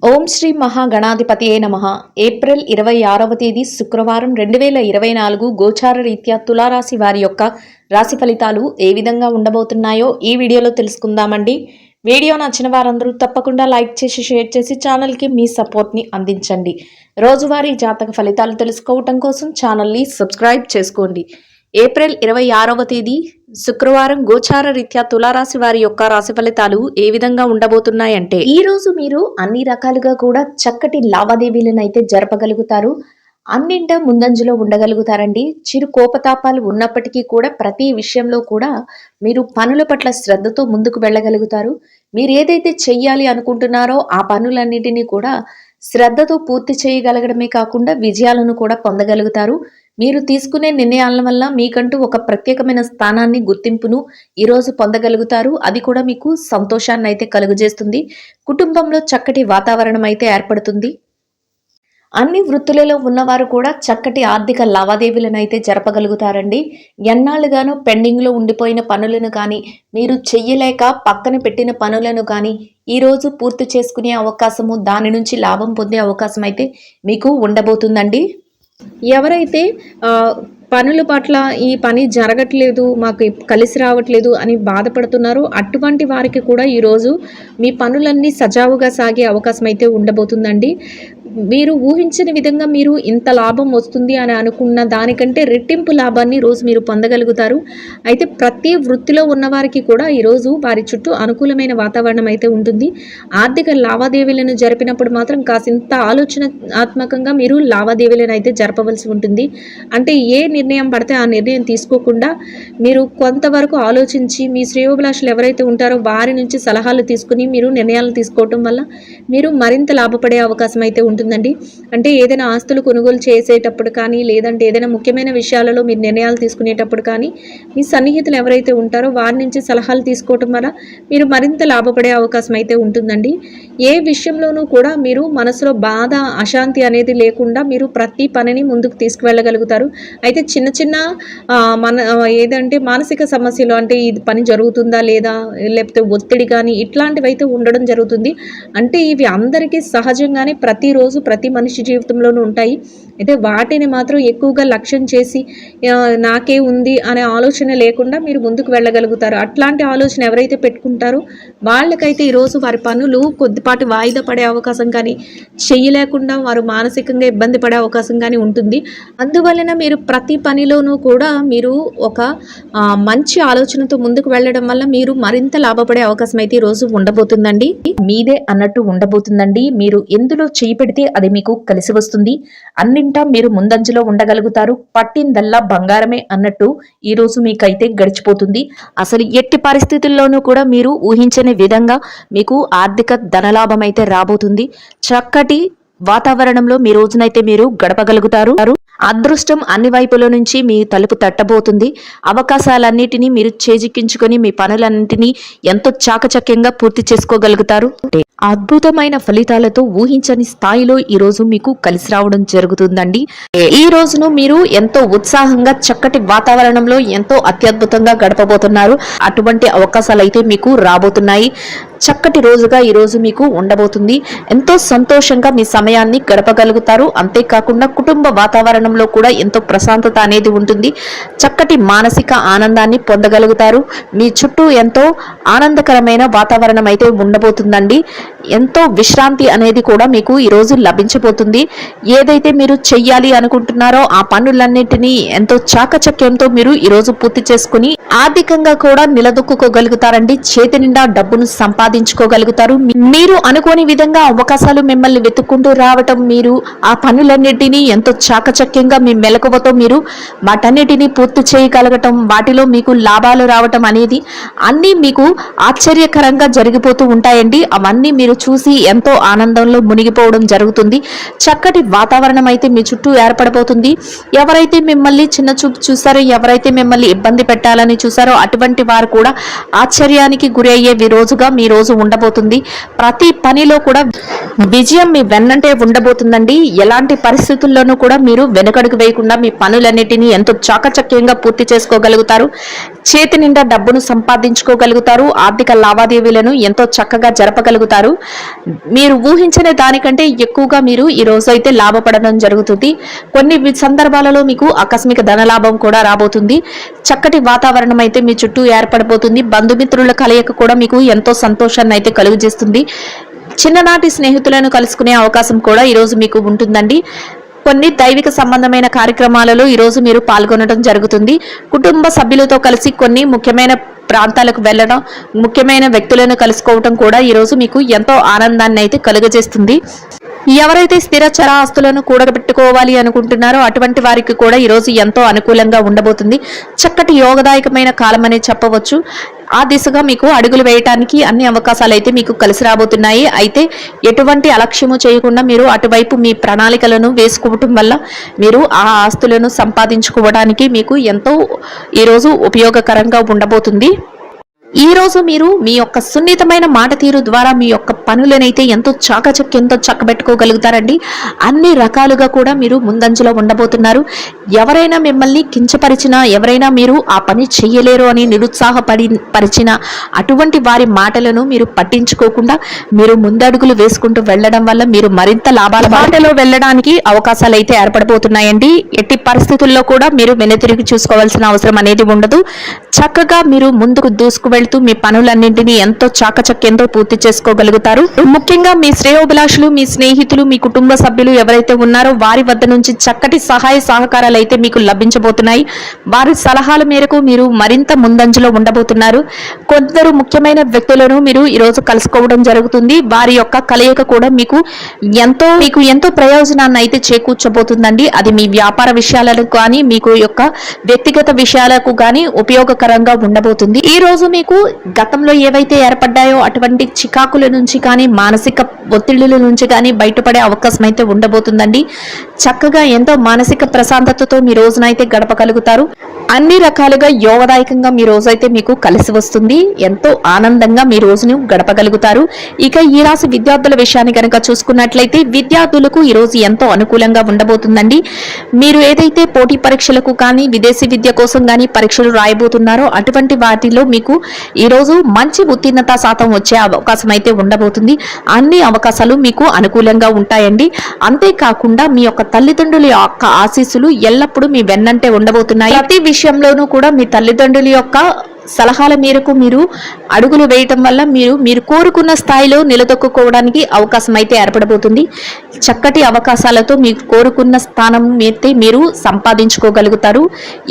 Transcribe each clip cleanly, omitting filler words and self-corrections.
ఓం శ్రీ మహాగణాధిపతియే నమః. ఏప్రిల్ 26వ తేదీ శుక్రవారం 2024 గోచార రీత్యా తులారాశి వారి యొక్క రాశి ఫలితాలు ఏ విధంగా ఉండబోతున్నాయో ఈ వీడియోలో తెలుసుకుందామండి. వీడియో నచ్చిన వారందరూ తప్పకుండా లైక్ చేసి షేర్ చేసి ఛానల్కి మీ సపోర్ట్ని అందించండి. రోజువారీ జాతక ఫలితాలు తెలుసుకోవటం కోసం ఛానల్ని సబ్స్క్రైబ్ చేసుకోండి. ఏప్రిల్ 26వ తేదీ శుక్రవారం గోచార రీత్యా తులారాశి వారి యొక్క రాశి ఫలితాలు ఏ విధంగా ఉండబోతున్నాయంటే, ఈ రోజు మీరు అన్ని రకాలుగా కూడా చక్కటి లావాదేవీలను అయితే జరపగలుగుతారు. అన్నింట ముందంజలో ఉండగలుగుతారండి. చిరు కోపతాపాలు ఉన్నప్పటికీ కూడా ప్రతి విషయంలో కూడా మీరు పనుల పట్ల శ్రద్ధతో ముందుకు వెళ్ళగలుగుతారు. మీరు ఏదైతే చెయ్యాలి అనుకుంటున్నారో ఆ పనులన్నిటినీ కూడా శ్రద్ధతో పూర్తి చేయగలగడమే కాకుండా విజయాలను కూడా పొందగలుగుతారు. మీరు తీసుకునే నిర్ణయాల వల్ల మీకంటూ ఒక ప్రత్యేకమైన స్థానాన్ని, గుర్తింపును ఈరోజు పొందగలుగుతారు. అది కూడా మీకు సంతోషాన్ని అయితే కలుగజేస్తుంది. కుటుంబంలో చక్కటి వాతావరణం అయితే ఏర్పడుతుంది. అన్ని వృత్తులలో ఉన్నవారు కూడా చక్కటి ఆర్థిక లావాదేవీలను అయితే జరపగలుగుతారండి. ఎన్నాళ్ళుగానో పెండింగ్లో ఉండిపోయిన పనులను కానీ, మీరు చెయ్యలేక పక్కన పెట్టిన పనులను కానీ ఈరోజు పూర్తి చేసుకునే అవకాశము, దాని నుంచి లాభం పొందే అవకాశం అయితే మీకు ఉండబోతుందండి. ఎవరైతే పనుల పట్ల ఈ పని జరగట్లేదు, మాకు కలిసి రావట్లేదు అని బాధపడుతున్నారో అటువంటి వారికి కూడా ఈరోజు మీ పనులన్నీ సజావుగా సాగే అవకాశం అయితే ఉండబోతుందండి. మీరు ఊహించిన విధంగా మీరు ఇంత లాభం వస్తుంది అని అనుకున్న దానికంటే రెట్టింపు లాభాన్ని రోజు మీరు పొందగలుగుతారు. అయితే ప్రతి వృత్తిలో ఉన్నవారికి కూడా ఈరోజు వారి చుట్టూ అనుకూలమైన వాతావరణం అయితే ఉంటుంది. ఆర్థిక లావాదేవీలను జరిపినప్పుడు మాత్రం కాసింత ఆలోచనాత్మకంగా మీరు లావాదేవీలను అయితే జరపవలసి ఉంటుంది. అంటే ఏ నిర్ణయం పడితే ఆ నిర్ణయం తీసుకోకుండా మీరు కొంతవరకు ఆలోచించి మీ శ్రేయోభిలాషులు ఎవరైతే ఉంటారో వారి నుంచి సలహాలు తీసుకుని మీరు నిర్ణయాలు తీసుకోవటం వల్ల మీరు మరింత లాభపడే అవకాశం అయితే ఉంటుందండి. అంటే ఏదైనా ఆస్తులు కొనుగోలు చేసేటప్పుడు కానీ, లేదంటే ఏదైనా ముఖ్యమైన విషయాలలో మీరు నిర్ణయాలు తీసుకునేటప్పుడు కానీ మీ సన్నిహితులు ఎవరైతే ఉంటారో వారి నుంచి సలహాలు తీసుకోవటం వల్ల మీరు మరింత లాభపడే అవకాశం అయితే ఉంటుందండి. ఏ విషయంలోనూ కూడా మీరు మనసులో బాధ, అశాంతి అనేది లేకుండా మీరు ప్రతి పనిని ముందుకు తీసుకువెళ్ళగలుగుతారు. అయితే చిన్న చిన్న ఏదంటే మానసిక సమస్యలు, అంటే ఇది పని జరుగుతుందా లేదా, లేకపోతే ఒత్తిడి కానీ ఇట్లాంటివి అయితే ఉండడం జరుగుతుంది. అంటే ఇవి అందరికీ సహజంగానే ప్రతిరోజు ప్రతి మనిషి జీవితంలోనూ ఉంటాయి. అయితే వాటిని మాత్రం ఎక్కువగా లక్ష్యం చేసి నాకే ఉంది అనే ఆలోచన లేకుండా మీరు ముందుకు వెళ్ళగలుగుతారు. అట్లాంటి ఆలోచన ఎవరైతే పెట్టుకుంటారో వాళ్ళకైతే ఈరోజు వారి పనులు కొద్దిపాటి వాయిదా పడే అవకాశం కానీ, చెయ్యలేకుండా వారు మానసికంగా ఇబ్బంది పడే అవకాశం కానీ ఉంటుంది. అందువలన మీరు ప్రతి పనిలోనూ కూడా మీరు ఒక మంచి ఆలోచనతో ముందుకు వెళ్ళడం వల్ల మీరు మరింత లాభపడే అవకాశం అయితే ఈరోజు ఉండబోతుందండి. మీదే అన్నట్టు ఉండబోతుందండి. మీరు ఎందులో చేయి పెడితే అది మీకు కలిసి వస్తుంది. అన్నింటా మీరు ముందంజలో ఉండగలుగుతారు. పట్టిందల్లా బంగారమే అన్నట్టు ఈ రోజు మీకైతే గడిచిపోతుంది. అసలు ఎట్టి పరిస్థితుల్లోనూ కూడా మీరు ఊహించని విధంగా మీకు ఆర్థిక ధనలాభం అయితే రాబోతుంది. చక్కటి వాతావరణంలో మీ రోజునైతే మీరు గడపగలుగుతారు. అదృష్టం అన్ని వైపుల నుంచి మీ తలుపు తట్టబోతుంది. అవకాశాలన్నిటినీ మీరు చేజిక్కించుకొని మీ పనులన్నింటినీ ఎంతో చాకచక్యంగా పూర్తి చేసుకోగలుగుతారు. అద్భుతమైన ఫలితాలతో ఊహించని స్థాయిలో ఈ రోజు మీకు కలిసి రావడం జరుగుతుందండి. ఈ రోజును మీరు ఎంతో ఉత్సాహంగా చక్కటి వాతావరణంలో ఎంతో అత్యద్భుతంగా గడపబోతున్నారు. అటువంటి అవకాశాలు అయితే మీకు రాబోతున్నాయి. చక్కటి రోజుగా ఈ రోజు మీకు ఉండబోతుంది. ఎంతో సంతోషంగా మీ సమయాన్ని గడపగలుగుతారు. అంతేకాకుండా కుటుంబ వాతావరణంలో కూడా ఎంతో ప్రశాంతత అనేది ఉంటుంది. చక్కటి మానసిక ఆనందాన్ని పొందగలుగుతారు. మీ చుట్టూ ఎంతో ఆనందకరమైన వాతావరణం అయితే ఉండబోతుందండి. ఎంతో విశ్రాంతి అనేది కూడా మీకు ఈరోజు లభించబోతుంది. ఏదైతే మీరు చెయ్యాలి అనుకుంటున్నారో ఆ పనులన్నింటినీ ఎంతో చాకచక్యంతో మీరు ఈరోజు పూర్తి చేసుకుని ఆర్థికంగా కూడా నిలదొక్కుకోగలుగుతారండి. చేతి నిండా డబ్బును సంపాదించుకోగలుగుతారు. మీరు అనుకోని విధంగా అవకాశాలు మిమ్మల్ని వెతుక్కుంటూ రావటం, మీరు ఆ పనులన్నింటినీ ఎంతో చాకచక్యంగా మీ మెలకువతో మీరు వాటన్నిటినీ పూర్తి చేయగలగటం, వాటిలో మీకు లాభాలు రావటం అనేది అన్నీ మీకు ఆశ్చర్యకరంగా జరిగిపోతూ ఉంటాయండి. అవన్నీ మీరు చూసి ఎంతో ఆనందంలో మునిగిపోవడం జరుగుతుంది. చక్కటి వాతావరణం అయితే మీ చుట్టూ ఏర్పడబోతుంది. ఎవరైతే మిమ్మల్ని చిన్న చూపు చూసారో, ఎవరైతే మిమ్మల్ని ఇబ్బంది పెట్టాలని చూసారో అటువంటి వారు కూడా ఆశ్చర్యానికి గురి అయ్యే రోజుగా మీ రోజు రోజు ఉండబోతుంది. ప్రతి పనిలో కూడా విజయం మీ వెన్నంటే ఉండబోతుందండి. ఎలాంటి పరిస్థితుల్లోనూ కూడా మీరు వెనుకడుగు వేయకుండా మీ పనులన్నిటినీ ఎంతో చాకచక్యంగా పూర్తి చేసుకోగలుగుతారు. చేతి నిండా డబ్బును సంపాదించుకోగలుగుతారు. ఆర్థిక లావాదేవీలను ఎంతో చక్కగా జరపగలుగుతారు. మీరు ఊహించిన దానికంటే ఎక్కువగా మీరు ఈ రోజు అయితే లాభపడడం జరుగుతుంది. కొన్ని సందర్భాలలో మీకు ఆకస్మిక ధనలాభం కూడా రాబోతుంది. చక్కటి వాతావరణం అయితే మీ చుట్టూ ఏర్పడబోతుంది. బంధుమిత్రుల కలయిక కూడా మీకు ఎంతో సంతోషాన్ని అయితే కలుగజేస్తుంది. చిన్ననాటి స్నేహితులను కలుసుకునే అవకాశం కూడా ఈరోజు మీకు ఉంటుందండి. కొన్ని దైవిక సంబంధమైన కార్యక్రమాలలో ఈరోజు మీరు పాల్గొనడం జరుగుతుంది. కుటుంబ సభ్యులతో కలిసి కొన్ని ముఖ్యమైన ప్రాంతాలకు వెళ్ళడం, ముఖ్యమైన వ్యక్తులను కలుసుకోవడం కూడా ఈరోజు మీకు ఎంతో ఆనందాన్ని అయితే కలుగజేస్తుంది. ఎవరైతే స్థిర చర ఆస్తులను కూడబెట్టుకోవాలి అనుకుంటున్నారో అటువంటి వారికి కూడా ఈరోజు ఎంతో అనుకూలంగా ఉండబోతుంది. చక్కటి యోగదాయకమైన కాలం అనే చెప్పవచ్చు. ఆ దిశగా మీకు అడుగులు వేయటానికి అన్ని అవకాశాలు అయితే మీకు కలిసి రాబోతున్నాయి. అయితే ఎటువంటి అలక్ష్యము చేయకుండా మీరు అటువైపు మీ ప్రణాళికలను వేసుకోవటం వల్ల మీరు ఆ ఆస్తులను సంపాదించుకోవడానికి మీకు ఎంతో ఈరోజు ఉపయోగకరంగా ఉండబోతుంది. ఈ రోజు మీరు మీ యొక్క సున్నితమైన మాట తీరు ద్వారా మీ యొక్క పనులనైతే ఎంతో చాకచక్యంతో చక్కబెట్టుకోగలుగుతారండి. అన్ని రకాలుగా కూడా మీరు ముందంజలో ఉండబోతున్నారు. మిమ్మల్ని కించపరిచినా, ఎవరైనా మీరు ఆ పని చెయ్యలేరు అని నిరుత్సాహపరిచిన అటువంటి వారి మాటలను మీరు పట్టించుకోకుండా మీరు ముందడుగులు వేసుకుంటూ వెళ్ళడం వల్ల మీరు మరింత లాభాల బాటలో వెళ్ళడానికి అవకాశాలు అయితే ఏర్పడబోతున్నాయండి. ఎట్టి పరిస్థితుల్లో కూడా మీరు వెనుతిరిగి చూసుకోవాల్సిన అవసరం అనేది ఉండదు. చక్కగా మీరు ముందుకు దూసుకు వెళ్తూ మీ పనులన్నింటినీ ఎంతో చాకచక్యంతో పూర్తి చేసుకోగలుగుతారు. ముఖ్యంగా మీ శ్రేయోభిలాషులు, మీ స్నేహితులు, మీ కుటుంబ సభ్యులు ఎవరైతే ఉన్నారో వారి వద్ద నుంచి చక్కటి సహాయ సహకారాలు అయితే మీకు లభించబోతున్నాయి. వారి సలహాల మేరకు మీరు మరింత ముందంజలో ఉండబోతున్నారు. కొందరు ముఖ్యమైన వ్యక్తులను మీరు ఈరోజు కలుసుకోవడం జరుగుతుంది. వారి యొక్క కలయిక కూడా మీకు ఎంతో ప్రయోజనాన్ని అయితే చేకూర్చబోతుందండి. అది మీ వ్యాపార విషయాలకు కానీ, మీకు యొక్క వ్యక్తిగత విషయాలకు కానీ ఉపయోగకరంగా ఉండబోతుంది. ఈ రోజు మీకు గతంలో ఏవైతే ఏర్పడ్డాయో అటువంటి చికాకుల నుంచి కానీ, మానసిక ఒత్తిళ్ల నుంచి కానీ బయటపడే అవకాశం అయితే ఉండబోతుందండి. చక్కగా ఎంతో మానసిక ప్రశాంతతతో మీ రోజునైతే గడపగలుగుతారు. అన్ని రకాలుగా యోగదాయకంగా మీ రోజైతే మీకు కలిసి వస్తుంది. ఎంతో ఆనందంగా మీ రోజును గడపగలుగుతారు. ఇక ఈ రాశి విద్యార్థుల విషయాన్ని కనుక చూసుకున్నట్లయితే విద్యార్థులకు ఈ రోజు ఎంతో అనుకూలంగా ఉండబోతుందండి. మీరు ఏదైతే పోటీ పరీక్షలకు కానీ, విదేశీ విద్య కోసం కానీ పరీక్షలు రాయబోతున్నారో అటువంటి వాటిలో మీకు ఈ రోజు మంచి ఉత్తీర్ణత శాతం వచ్చే అవకాశం అయితే ఉండబోతుంది. అన్ని అవకాశాలు మీకు అనుకూలంగా ఉంటాయండి. అంతేకాకుండా మీ యొక్క తల్లిదండ్రుల యొక్క ఆశీస్సులు ఎల్లప్పుడూ మీ వెన్నంటే ఉండబోతున్నాయి. ప్రతి విషయంలోనూ కూడా మీ తల్లిదండ్రుల యొక్క సలహాల మేరకు మీరు అడుగులు వేయటం వల్ల మీరు కోరుకున్న స్థాయిలో నిలదొక్కుకోవడానికి అవకాశం అయితే ఏర్పడబోతుంది. చక్కటి అవకాశాలతో మీకు కోరుకున్న స్థానం అయితే మీరు సంపాదించుకోగలుగుతారు.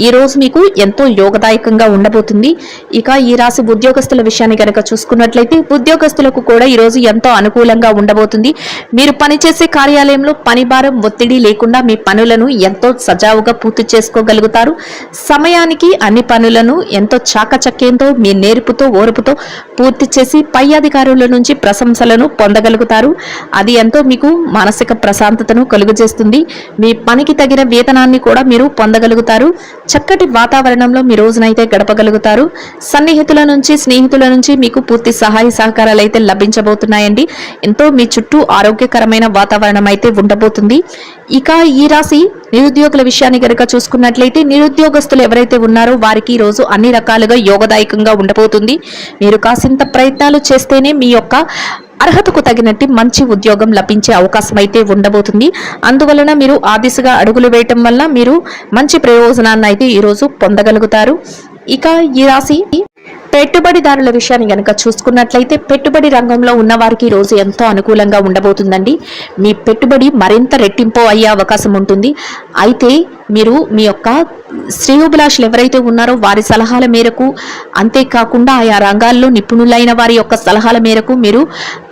ఈ రోజు మీకు ఎంతో యోగదాయకంగా ఉండబోతుంది. ఇక ఈ రాశి ఉద్యోగస్తుల విషయాన్ని కనుక చూసుకున్నట్లయితే ఉద్యోగస్తులకు కూడా ఈ రోజు ఎంతో అనుకూలంగా ఉండబోతుంది. మీరు పనిచేసే కార్యాలయంలో పని భారం, ఒత్తిడి లేకుండా మీ పనులను ఎంతో సజావుగా పూర్తి చేసుకోగలుగుతారు. సమయానికి అన్ని పనులను ఎంతో చాకచక్యంతో మీ నేర్పుతో, ఓర్పుతో పూర్తి చేసి పై అధికారుల నుంచి ప్రశంసలను పొందగలుగుతారు. అది ఎంతో మీకు మానసిక ప్రశాంతతను కలుగజేస్తుంది. మీ పనికి తగిన వేతనాన్ని కూడా మీరు పొందగలుగుతారు. చక్కటి వాతావరణంలో మీ రోజునైతే గడపగలుగుతారు. సన్నిహితుల నుంచి, స్నేహితుల నుంచి మీకు పూర్తి సహాయ సహకారాలు అయితే లభించబోతున్నాయండి. ఎంతో మీ చుట్టూ ఆరోగ్యకరమైన వాతావరణం అయితే ఉండబోతుంది. ఇక ఈ రాశి నిరుద్యోగుల విషయాన్ని కనుక చూసుకున్నట్లయితే నిరుద్యోగస్తులు ఎవరైతే ఉన్నారో వారికి ఈ రోజు అన్ని రకాలుగా యోగదాయకంగా ఉండబోతుంది. మీరు కాసింత ప్రయత్నాలు చేస్తేనే మీ యొక్క అర్హతకు తగినట్టు మంచి ఉద్యోగం లభించే అవకాశం అయితే ఉండబోతుంది. అందువలన మీరు ఆ దిశగా అడుగులు వేయటం వల్ల మీరు మంచి ప్రయోజనాన్ని అయితే ఈరోజు పొందగలుగుతారు. ఇక ఈ రాశి పెట్టుబడిదారుల విషయాన్ని కనుక చూసుకున్నట్లయితే పెట్టుబడి రంగంలో ఉన్న వారికి ఈ రోజు ఎంతో అనుకూలంగా ఉండబోతుందండి. మీ పెట్టుబడి మరింత రెట్టింపు అయ్యే అవకాశం ఉంటుంది. అయితే మీరు మీ యొక్క శ్రేయోభిలాషులు ఎవరైతే ఉన్నారో వారి సలహాల మేరకు, అంతేకాకుండా ఆయా రంగాల్లో నిపుణులైన వారి యొక్క సలహాల మేరకు మీరు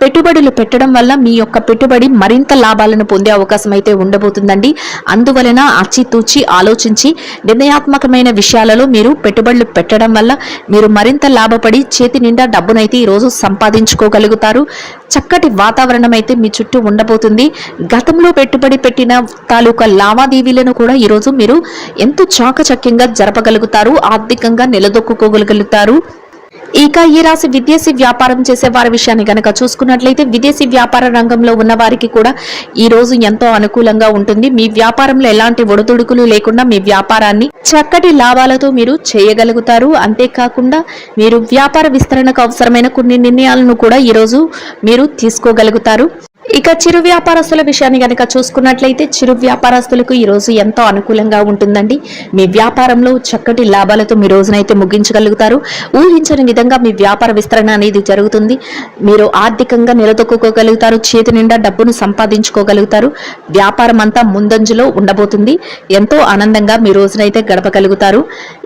పెట్టుబడులు పెట్టడం వల్ల మీ యొక్క పెట్టుబడి మరింత లాభాలను పొందే అవకాశం అయితే ఉండబోతుందండి. అందువలన ఆచితూచి ఆలోచించి నిర్ణయాత్మకమైన విషయాలలో మీరు పెట్టుబడులు పెట్టడం వల్ల మీరు మరింత లాభపడి చేతి నిండా డబ్బునైతే ఈరోజు సంపాదించుకోగలుగుతారు. చక్కటి వాతావరణం అయితే మీ చుట్టూ ఉండబోతుంది. గతంలో పెట్టుబడి పెట్టిన తాలూకా లావాదేవీలను కూడా ఈరోజు మీరు ఎంతో చాకచక్యంగా జరపగలుగుతారు. ఆర్థికంగా నిలదొక్కుకోగలుగుతారు. ఇక ఈ రాశి విదేశీ వ్యాపారం చేసే వారి విషయాన్ని గనక చూసుకున్నట్లయితే విదేశీ వ్యాపార రంగంలో ఉన్న వారికి కూడా ఈ రోజు ఎంతో అనుకూలంగా ఉంటుంది. మీ వ్యాపారంలో ఎలాంటి ఒడిదుడుకులు లేకుండా మీ వ్యాపారాన్ని చక్కటి లాభాలతో మీరు చేయగలుగుతారు. అంతేకాకుండా మీరు వ్యాపార విస్తరణకు అవసరమైన కొన్ని నిర్ణయాలను కూడా ఈ రోజు మీరు తీసుకోగలుగుతారు. ఇక చిరు వ్యాపారస్తుల విషయాన్ని గనక చూసుకున్నట్లయితే చిరు వ్యాపారస్తులకు ఈ రోజు ఎంతో అనుకూలంగా ఉంటుందండి. మీ వ్యాపారంలో చక్కటి లాభాలతో మీ రోజునైతే ముగించగలుగుతారు. ఊహించని విధంగా మీ వ్యాపార విస్తరణ అనేది జరుగుతుంది. మీరు ఆర్థికంగా నిలదొక్కుకోగలుగుతారు. చేతి నిండా డబ్బును సంపాదించుకోగలుగుతారు. వ్యాపారం అంతా ముందంజలో ఉండబోతుంది. ఎంతో ఆనందంగా మీ రోజునైతే గడపగలుగుతారు.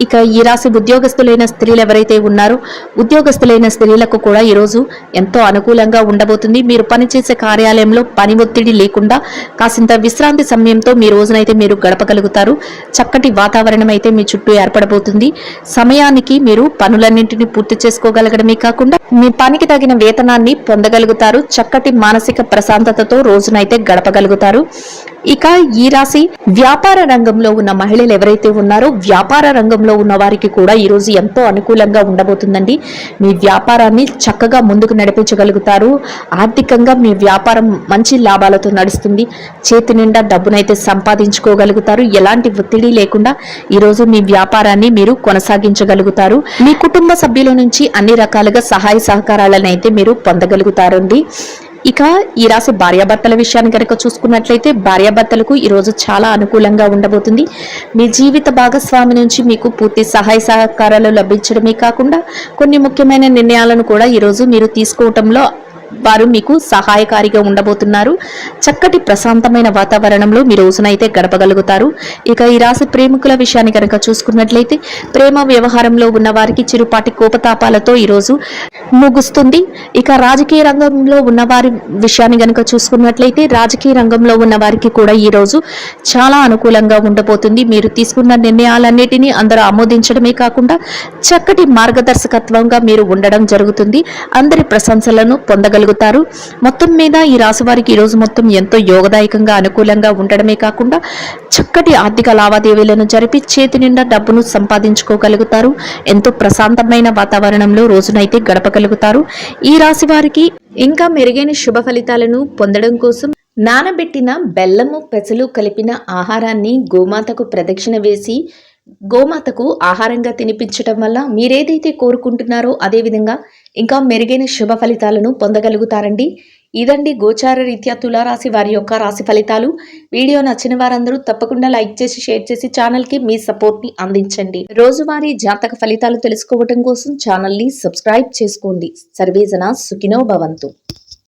ఇక ఈ రాశి ఉద్యోగస్తులైన స్త్రీలు ఎవరైతే ఉన్నారో ఉద్యోగస్తులైన స్త్రీలకు కూడా ఈ రోజు ఎంతో అనుకూలంగా ఉండబోతుంది. మీరు పనిచేసే కార్యాలయంలో పని ఒత్తిడి లేకుండా కాసింత విశ్రాంతి సమయంతో మీ రోజునైతే మీరు గడపగలుగుతారు. చక్కటి వాతావరణం అయితే మీ చుట్టూ ఏర్పడబోతుంది. సమయానికి మీరు పనులన్నింటినీ పూర్తి చేసుకోగలగడమే కాకుండా మీ పనికి తగిన వేతనాన్ని పొందగలుగుతారు. చక్కటి మానసిక ప్రశాంతతతో రోజునైతే గడపగలుగుతారు. ఇక ఈ రాశి వ్యాపార రంగంలో ఉన్న మహిళలు ఎవరైతే ఉన్నారో వ్యాపార రంగంలో ఉన్న వారికి కూడా ఈ రోజు ఎంతో అనుకూలంగా ఉండబోతుందండి. మీ వ్యాపారాన్ని చక్కగా ముందుకు నడిపించగలుగుతారు. ఆర్థికంగా మీ వ్యాపారం మంచి లాభాలతో నడుస్తుంది. చేతి నిండా డబ్బునైతే సంపాదించుకోగలుగుతారు. ఎలాంటి ఒత్తిడి లేకుండా ఈ రోజు మీ వ్యాపారాన్ని మీరు కొనసాగించగలుగుతారు. మీ కుటుంబ సభ్యుల నుంచి అన్ని రకాలుగా సహాయ సహకారాలను అయితే మీరు పొందగలుగుతారండి. ఇక ఈ రాశి భార్యాభర్తల విషయాన్ని కనుక చూసుకున్నట్లయితే భార్యాభర్తలకు ఈ రోజు చాలా అనుకూలంగా ఉండబోతుంది. మీ జీవిత భాగస్వామి నుంచి మీకు పూర్తి సహాయ సహకారాలు లభించడమే కాకుండా కొన్ని ముఖ్యమైన నిర్ణయాలను కూడా ఈ రోజు మీరు తీసుకోవటంలో వారు మీకు సహాయకారిగా ఉండబోతున్నారు. చక్కటి ప్రశాంతమైన వాతావరణంలో మీ రోజునైతే గడపగలుగుతారు. ఇక ఈ రాశి ప్రేమికుల విషయాన్ని కనుక చూసుకున్నట్లయితే ప్రేమ వ్యవహారంలో ఉన్న వారికి చిరుపాటి కోపతాపాలతో ఈ రోజు ముగుస్తుంది. ఇక రాజకీయ రంగంలో ఉన్న వారి విషయాన్ని కనుక చూసుకున్నట్లయితే రాజకీయ రంగంలో ఉన్న వారికి కూడా ఈ రోజు చాలా అనుకూలంగా ఉండబోతుంది. మీరు తీసుకున్న నిర్ణయాలన్నిటినీ అందరూ ఆమోదించడమే కాకుండా చక్కటి మార్గదర్శకత్వంగా మీరు ఉండడం జరుగుతుంది. అందరి ప్రశంసలను పొందగలుగుతారు. మొత్తం మీద ఈ రాశి వారికి ఈ రోజు మొత్తం ఎంతో యోగదాయకంగా అనుకూలంగా ఉండడమే కాకుండా చక్కటి ఆర్థిక లావాదేవీలను జరిపి చేతి నిండా డబ్బును సంపాదించుకోగలుగుతారు. ఎంతో ప్రశాంతమైన వాతావరణంలో రోజునైతే గడపగలుగుతారు. ఈ రాశి వారికి ఇంకా మెరుగైన శుభ ఫలితాలను పొందడం కోసం నానబెట్టిన బెల్లము పెసలు కలిపిన ఆహారాన్ని గోమాతకు ప్రదక్షిణ వేసి గోమాతకు ఆహారంగా తినిపించడం వల్ల మీరేదైతే కోరుకుంటున్నారో అదేవిధంగా ఇంకా మెరుగైన శుభ ఫలితాలను పొందగలుగుతారండి. ఇదండి గోచార రీత్యా తులారాశి వారి యొక్క రాశి ఫలితాలు. వీడియో నచ్చిన వారందరూ తప్పకుండా లైక్ చేసి షేర్ చేసి ఛానల్కి మీ సపోర్ట్ని అందించండి. రోజువారీ జాతక ఫలితాలు తెలుసుకోవడం కోసం ఛానల్ని సబ్స్క్రైబ్ చేసుకోండి. సర్వేజన సుఖినో భవంతు.